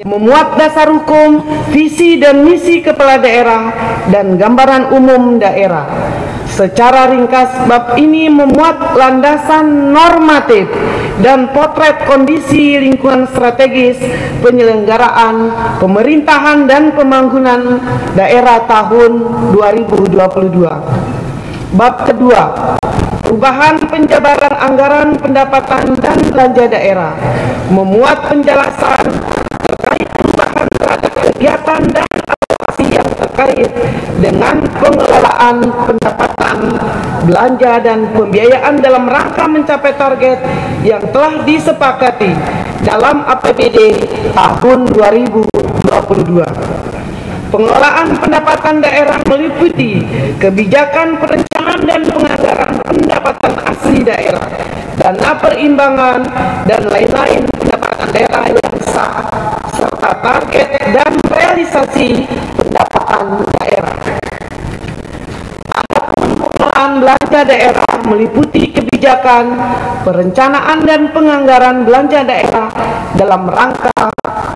memuat dasar hukum, visi dan misi kepala daerah, dan gambaran umum daerah. Secara ringkas, bab ini memuat landasan normatif dan potret kondisi lingkungan strategis penyelenggaraan pemerintahan dan pembangunan daerah tahun 2022. Bab kedua, perubahan penjabaran anggaran pendapatan dan belanja daerah, memuat penjelasan terkait perubahan terhadap kegiatan dan alokasi yang terkait dengan pengelolaan pendapatan, belanja dan pembiayaan dalam rangka mencapai target yang telah disepakati dalam APBD tahun 2022. Pengelolaan pendapatan daerah meliputi kebijakan perencanaan dan penganggaran pendapatan asli daerah, dana perimbangan, dan lain-lain pendapatan daerah yang sah, serta target dan realisasi pendapatan daerah. Pengelolaan belanja daerah meliputi kebijakan, perencanaan dan penganggaran belanja daerah dalam rangka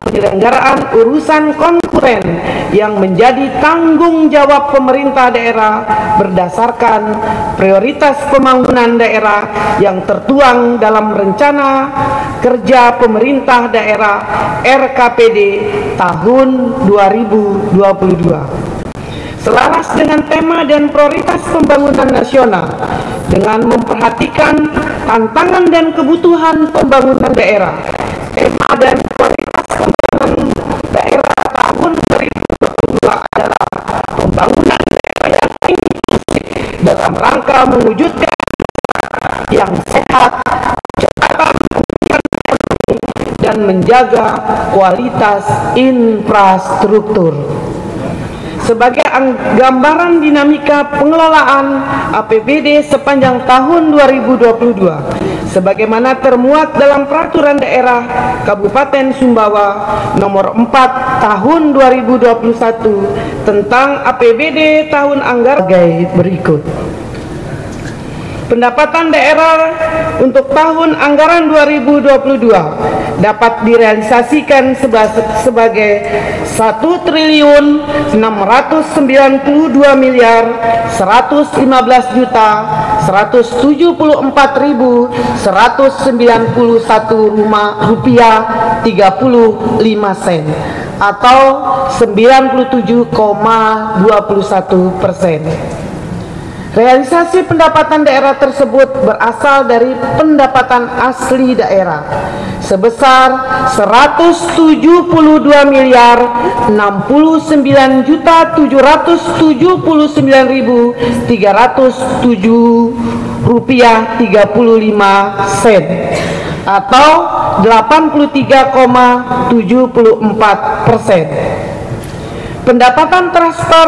penyelenggaraan urusan konkuren yang menjadi tanggung jawab pemerintah daerah berdasarkan prioritas pembangunan daerah yang tertuang dalam Rencana Kerja Pemerintah Daerah RKPD tahun 2022. Selaras dengan tema dan prioritas pembangunan nasional, dengan memperhatikan tantangan dan kebutuhan pembangunan daerah, tema dan prioritas pembangunan daerah tahun 2022 adalah pembangunan daerah yang inklusif dalam rangka mewujudkan yang sehat, catatan ekonomi, dan menjaga kualitas infrastruktur. Sebagai gambaran dinamika pengelolaan APBD sepanjang tahun 2022, sebagaimana termuat dalam Peraturan Daerah Kabupaten Sumbawa Nomor 4 Tahun 2021 tentang APBD tahun anggaran berikut. Pendapatan daerah untuk tahun anggaran 2022 dapat direalisasikan sebagai 1.692.115.171 rupiah 35 sen atau 97,21%. Realisasi pendapatan daerah tersebut berasal dari pendapatan asli daerah sebesar 179.779.307 rupiah 35 sen atau 83,74%. Pendapatan transfer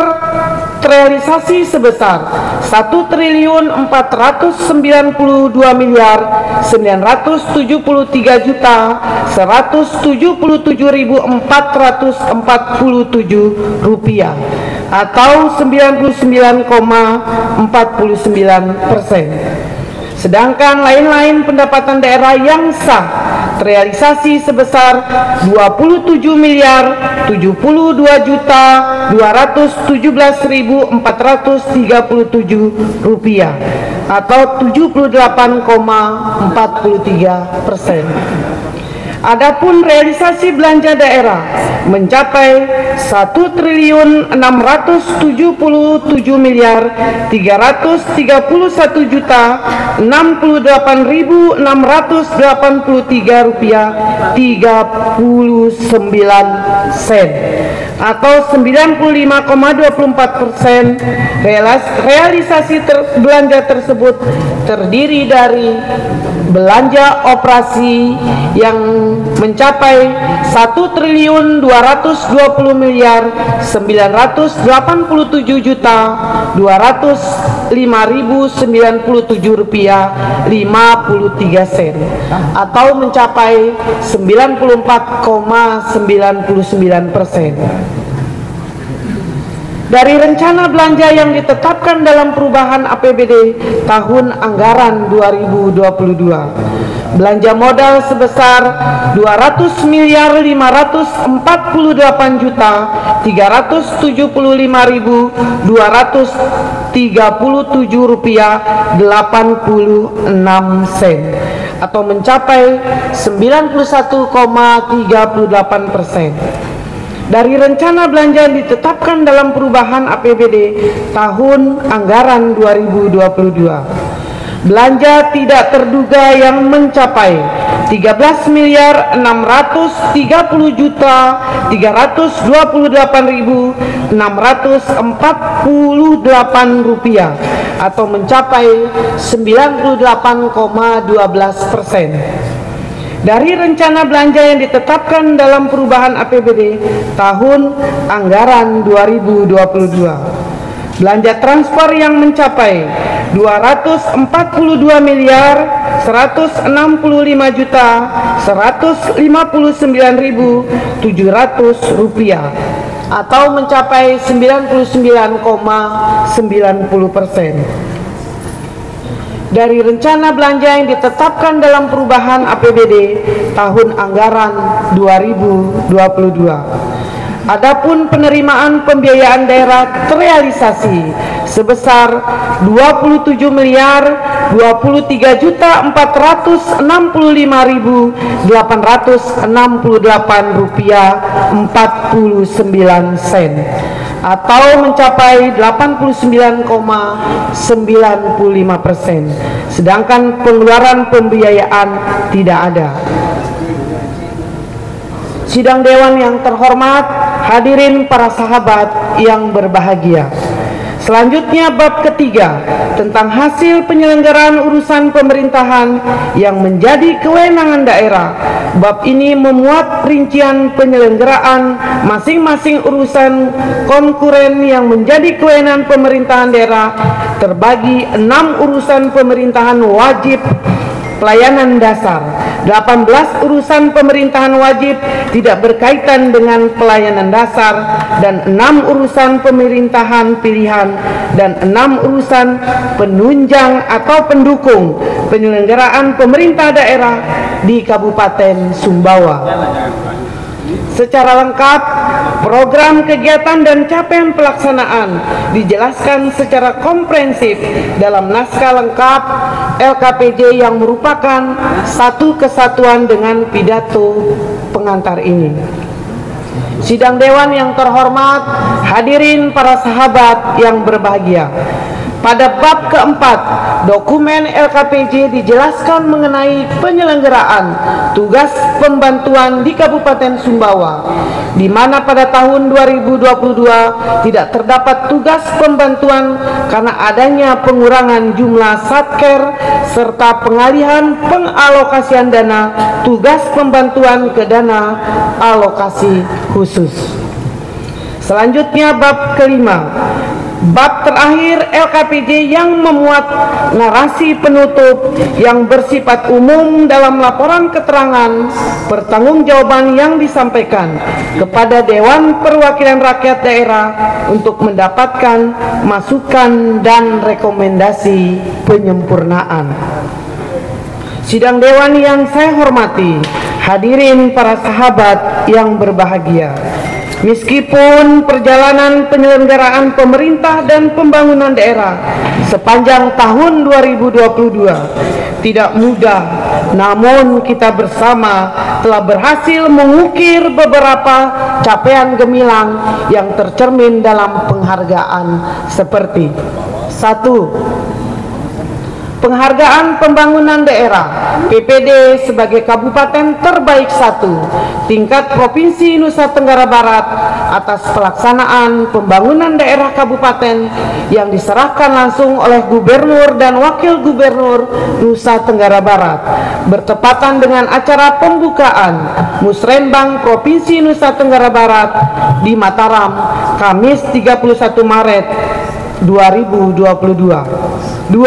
terrealisasi sebesar 1.493.177.447 rupiah atau 99,49%. Sedangkan lain-lain pendapatan daerah yang sah terrealisasi sebesar 27.272.437 rupiah atau 78,43%. Adapun realisasi belanja daerah mencapai 1.331.368.683 rupiah 39 sen atau 95,24%. Realisasi belanja tersebut terdiri dari belanja operasi yang mencapai 1.220.987.205.097 rupiah 53 sen atau mencapai 94,99%. Dari rencana belanja yang ditetapkan dalam perubahan APBD tahun anggaran 2022, belanja modal sebesar 200.545.277 rupiah 86 sen atau mencapai 91,38%. Dari rencana belanja yang ditetapkan dalam perubahan APBD tahun anggaran 2022, belanja tidak terduga yang mencapai 13.630.328.648 rupiah atau mencapai 98,12%. Dari rencana belanja yang ditetapkan dalam perubahan APBD tahun anggaran 2022, belanja transfer yang mencapai 245.159.700 rupiah atau mencapai 99,90%. Dari rencana belanja yang ditetapkan dalam perubahan APBD tahun anggaran 2022, adapun penerimaan pembiayaan daerah terrealisasi sebesar 27.465.868 rupiah 49 sen atau mencapai 89,95%. Sedangkan pengeluaran pembiayaan tidak ada. Sidang Dewan yang terhormat, hadirin para sahabat yang berbahagia. Selanjutnya bab ketiga tentang hasil penyelenggaraan urusan pemerintahan yang menjadi kewenangan daerah. Bab ini memuat rincian penyelenggaraan masing-masing urusan konkuren yang menjadi kewenangan pemerintahan daerah terbagi 6 urusan pemerintahan wajib pelayanan dasar, 18 urusan pemerintahan wajib tidak berkaitan dengan pelayanan dasar, dan 6 urusan pemerintahan pilihan, dan 6 urusan penunjang atau pendukung penyelenggaraan pemerintah daerah di Kabupaten Sumbawa. Secara lengkap, program kegiatan dan capaian pelaksanaan dijelaskan secara komprehensif dalam naskah lengkap LKPJ yang merupakan satu kesatuan dengan pidato pengantar ini. Sidang Dewan yang terhormat, hadirin para sahabat yang berbahagia. Pada bab keempat, dokumen LKPJ dijelaskan mengenai penyelenggaraan tugas pembantuan di Kabupaten Sumbawa, di mana pada tahun 2022 tidak terdapat tugas pembantuan karena adanya pengurangan jumlah satker serta pengalihan pengalokasian dana tugas pembantuan ke dana alokasi khusus. Selanjutnya bab kelima, bab terakhir LKPJ yang memuat narasi penutup yang bersifat umum dalam laporan keterangan pertanggungjawaban yang disampaikan kepada Dewan Perwakilan Rakyat Daerah untuk mendapatkan masukan dan rekomendasi penyempurnaan. Sidang Dewan yang saya hormati, hadirin para sahabat yang berbahagia. Meskipun perjalanan penyelenggaraan pemerintah dan pembangunan daerah sepanjang tahun 2022 tidak mudah, namun kita bersama telah berhasil mengukir beberapa capaian gemilang yang tercermin dalam penghargaan seperti: 1. Penghargaan Pembangunan Daerah PPD sebagai Kabupaten Terbaik 1 tingkat Provinsi Nusa Tenggara Barat atas pelaksanaan pembangunan daerah kabupaten yang diserahkan langsung oleh Gubernur dan Wakil Gubernur Nusa Tenggara Barat bertepatan dengan acara pembukaan Musrenbang Provinsi Nusa Tenggara Barat di Mataram, Kamis 31 Maret 2022. 2.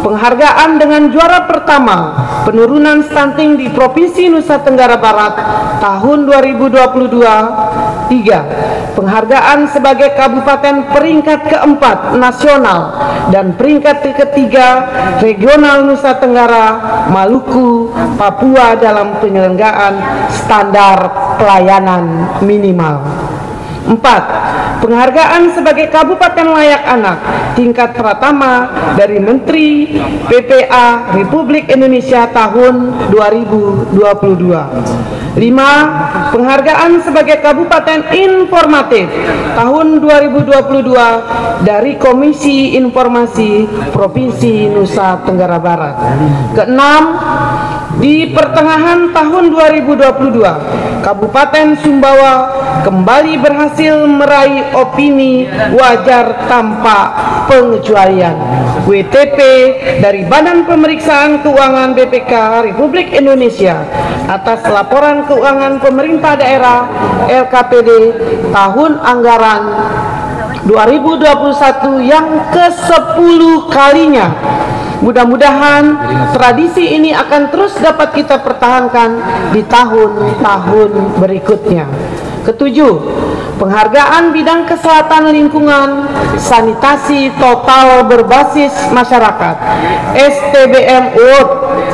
Penghargaan dengan juara pertama penurunan stunting di Provinsi Nusa Tenggara Barat tahun 2022 3. Penghargaan sebagai kabupaten peringkat keempat nasional dan peringkat ketiga regional Nusa Tenggara, Maluku, Papua dalam penyelenggaraan standar pelayanan minimal. 4. Penghargaan sebagai Kabupaten Layak Anak tingkat pertama dari Menteri PPA Republik Indonesia tahun 2022. 5. Penghargaan sebagai Kabupaten Informatif tahun 2022 dari Komisi Informasi Provinsi Nusa Tenggara Barat. Keenam, di pertengahan tahun 2022, Kabupaten Sumbawa kembali berhasil meraih opini wajar tanpa pengecualian WTP dari Badan Pemeriksaan Keuangan BPK Republik Indonesia atas laporan keuangan pemerintah daerah LKPD tahun anggaran 2021 yang ke-10 kalinya. Mudah-mudahan tradisi ini akan terus dapat kita pertahankan di tahun-tahun berikutnya. Ketujuh, penghargaan bidang kesehatan lingkungan sanitasi total berbasis masyarakat STBM Award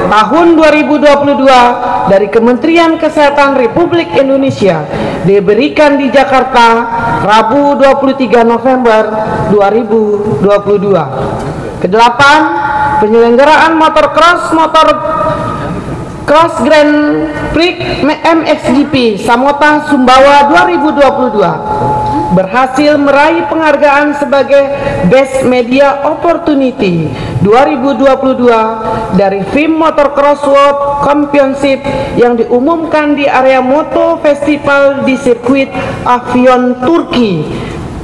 tahun 2022 dari Kementerian Kesehatan Republik Indonesia diberikan di Jakarta Rabu 23 November 2022. Kedelapan, penyelenggaraan motocross Grand Prix MXGP Samota Sumbawa 2022 berhasil meraih penghargaan sebagai Best Media Opportunity 2022 dari FIM Motocross World Championship yang diumumkan di area Moto Festival di sirkuit Avion Turki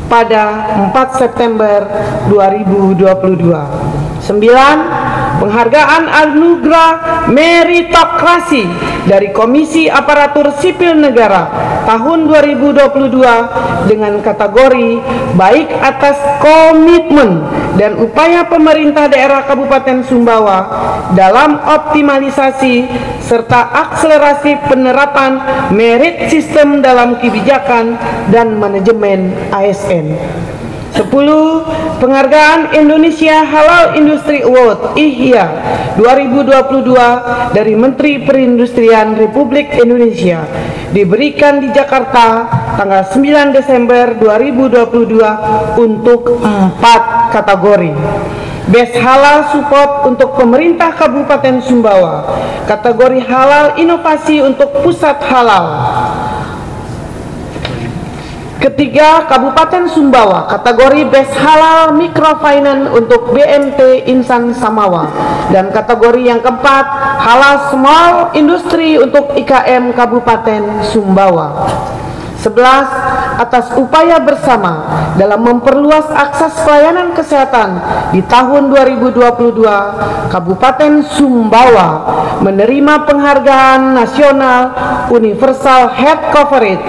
pada 4 September 2022. 9. Penghargaan anugerah meritokrasi dari Komisi Aparatur Sipil Negara tahun 2022 dengan kategori baik atas komitmen dan upaya pemerintah daerah Kabupaten Sumbawa dalam optimalisasi serta akselerasi penerapan merit sistem dalam kebijakan dan manajemen ASN. 10. Penghargaan Indonesia Halal Industry Award IHIA 2022 dari Menteri Perindustrian Republik Indonesia diberikan di Jakarta tanggal 9 Desember 2022 untuk 4 kategori. Best Halal Support untuk pemerintah Kabupaten Sumbawa, kategori Halal Inovasi untuk Pusat Halal. Ketiga, Kabupaten Sumbawa, kategori Best Halal Microfinance untuk BMT Insan Samawa. Dan kategori yang keempat, Halal Small Industry untuk IKM Kabupaten Sumbawa. 11. Atas upaya bersama dalam memperluas akses pelayanan kesehatan di tahun 2022, Kabupaten Sumbawa menerima penghargaan nasional Universal Health Coverage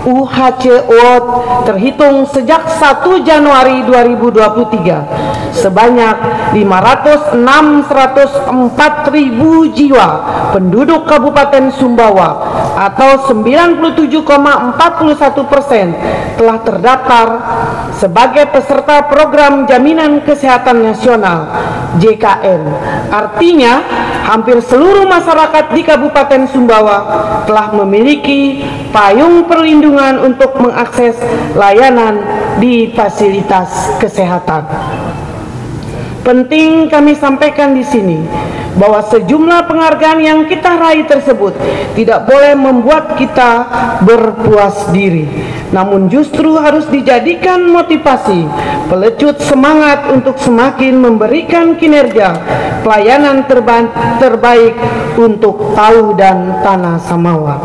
UHC Award terhitung sejak 1 Januari 2023 sebanyak 504.000 jiwa penduduk Kabupaten Sumbawa atau 97,41% telah terdaftar sebagai peserta program Jaminan Kesehatan Nasional JKN. Artinya, hampir seluruh masyarakat di Kabupaten Sumbawa telah memiliki payung perlindungan untuk mengakses layanan di fasilitas kesehatan. Penting kami sampaikan di sini bahwa sejumlah penghargaan yang kita raih tersebut tidak boleh membuat kita berpuas diri, namun justru harus dijadikan motivasi, pelecut semangat untuk semakin memberikan kinerja pelayanan terbaik untuk Tahu dan Tanah Samawa.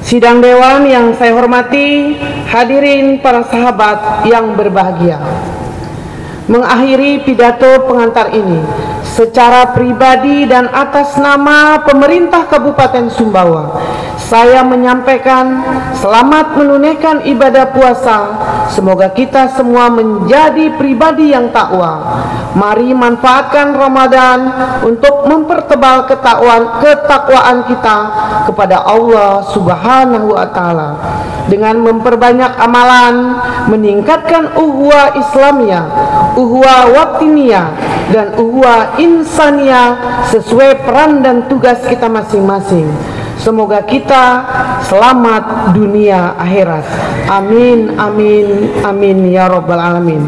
Sidang Dewan yang saya hormati, hadirin para sahabat yang berbahagia. Mengakhiri pidato pengantar ini, secara pribadi dan atas nama pemerintah Kabupaten Sumbawa, saya menyampaikan selamat menunaikan ibadah puasa. Semoga kita semua menjadi pribadi yang takwa. Mari manfaatkan Ramadan untuk mempertebal ketakwaan kita kepada Allah Subhanahu wa Ta'ala, dengan memperbanyak amalan, meningkatkan uhwa Islamiyah, uhwa watiniyah, dan uhwa insaniyah sesuai peran dan tugas kita masing-masing. Semoga kita selamat dunia akhirat. Amin, amin, amin ya rabbal alamin.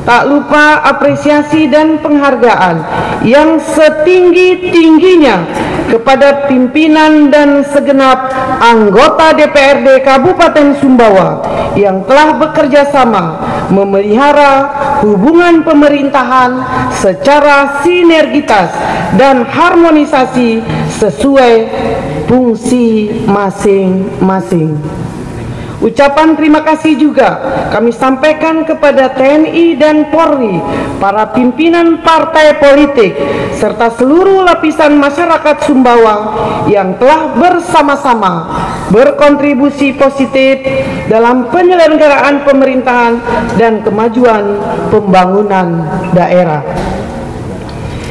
Tak lupa apresiasi dan penghargaan yang setinggi-tingginya kepada pimpinan dan segenap anggota DPRD Kabupaten Sumbawa yang telah bekerja sama memelihara hubungan pemerintahan secara sinergitas dan harmonisasi sesuai fungsi masing-masing. Ucapan terima kasih juga kami sampaikan kepada TNI dan Polri, para pimpinan partai politik, serta seluruh lapisan masyarakat Sumbawa yang telah bersama-sama berkontribusi positif dalam penyelenggaraan pemerintahan dan kemajuan pembangunan daerah.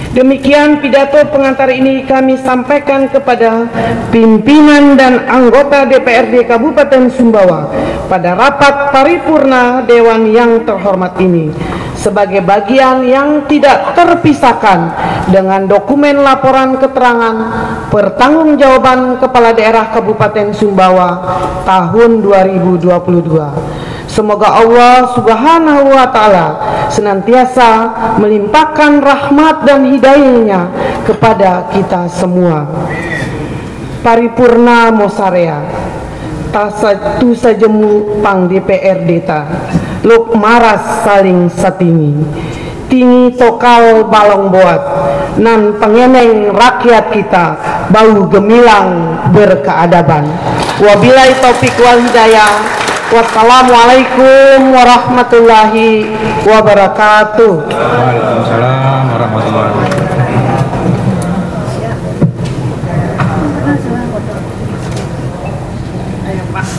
Demikian pidato pengantar ini kami sampaikan kepada pimpinan dan anggota DPRD Kabupaten Sumbawa pada rapat paripurna Dewan yang terhormat ini, sebagai bagian yang tidak terpisahkan dengan dokumen laporan keterangan pertanggungjawaban Kepala Daerah Kabupaten Sumbawa tahun 2022. Semoga Allah Subhanahu wa Ta'ala senantiasa melimpahkan rahmat dan hidayahnya kepada kita semua. Paripurna Mosarea tasatu sajemu pang DPRD ta luk maras saling satini tinggi tokal balong boat nan pengeneng rakyat kita bau gemilang berkeadaban. Wabillahi taufik wal hidayah. Wassalamualaikum warahmatullahi wabarakatuh. Waalaikumsalam warahmatullahi wabarakatuh. Ayo Pak.